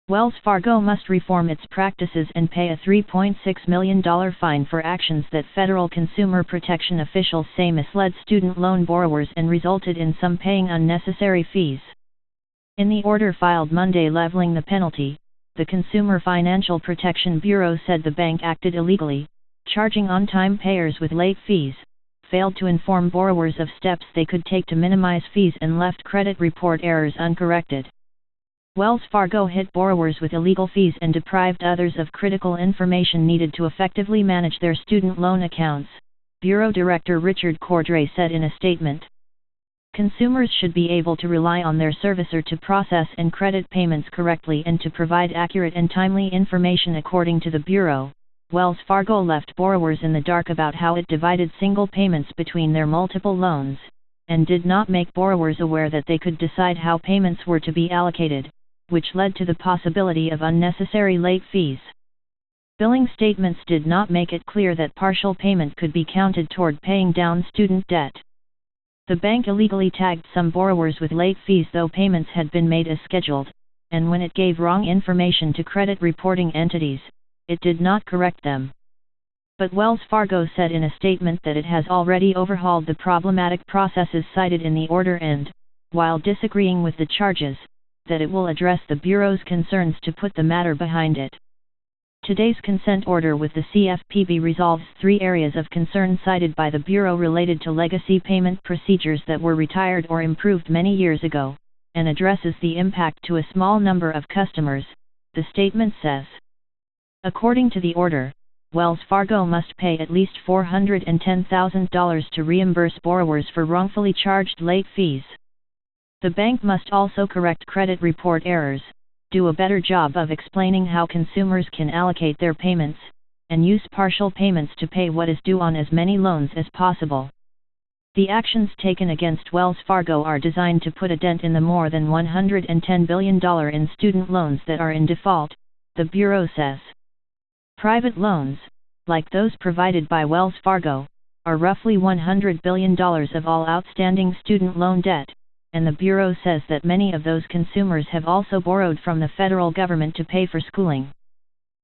Wells Fargo must reform its practices and pay a $3.6 million fine for actions that federal consumer protection officials say misled student loan borrowers and resulted in some paying unnecessary fees. In the order filed Monday leveling the penalty, the Consumer Financial Protection Bureau said the bank acted illegally, charging on-time payers with late fees, failed to inform borrowers of steps they could take to minimize fees, and left credit report errors uncorrected. Wells Fargo hit borrowers with illegal fees and deprived others of critical information needed to effectively manage their student loan accounts, Bureau Director Richard Cordray said in a statement. Consumers should be able to rely on their servicer to process and credit payments correctly and to provide accurate and timely information. According to the Bureau, Wells Fargo left borrowers in the dark about how it divided single payments between their multiple loans, and did not make borrowers aware that they could decide how payments were to be allocated, which led to the possibility of unnecessary late fees. Billing statements did not make it clear that partial payment could be counted toward paying down student debt. The bank illegally tagged some borrowers with late fees though payments had been made as scheduled, and when it gave wrong information to credit reporting entities, it did not correct them. But Wells Fargo said in a statement that it has already overhauled the problematic processes cited in the order and, while disagreeing with the charges, that it will address the Bureau's concerns to put the matter behind it. Today's consent order with the CFPB resolves 3 areas of concern cited by the Bureau related to legacy payment procedures that were retired or improved many years ago, and addresses the impact to a small number of customers, the statement says. According to the order, Wells Fargo must pay at least $410,000 to reimburse borrowers for wrongfully charged late fees. The bank must also correct credit report errors, do a better job of explaining how consumers can allocate their payments, and use partial payments to pay what is due on as many loans as possible. The actions taken against Wells Fargo are designed to put a dent in the more than $110 billion in student loans that are in default, the Bureau says. Private loans, like those provided by Wells Fargo, are roughly $100 billion of all outstanding student loan debt, and the Bureau says that many of those consumers have also borrowed from the federal government to pay for schooling.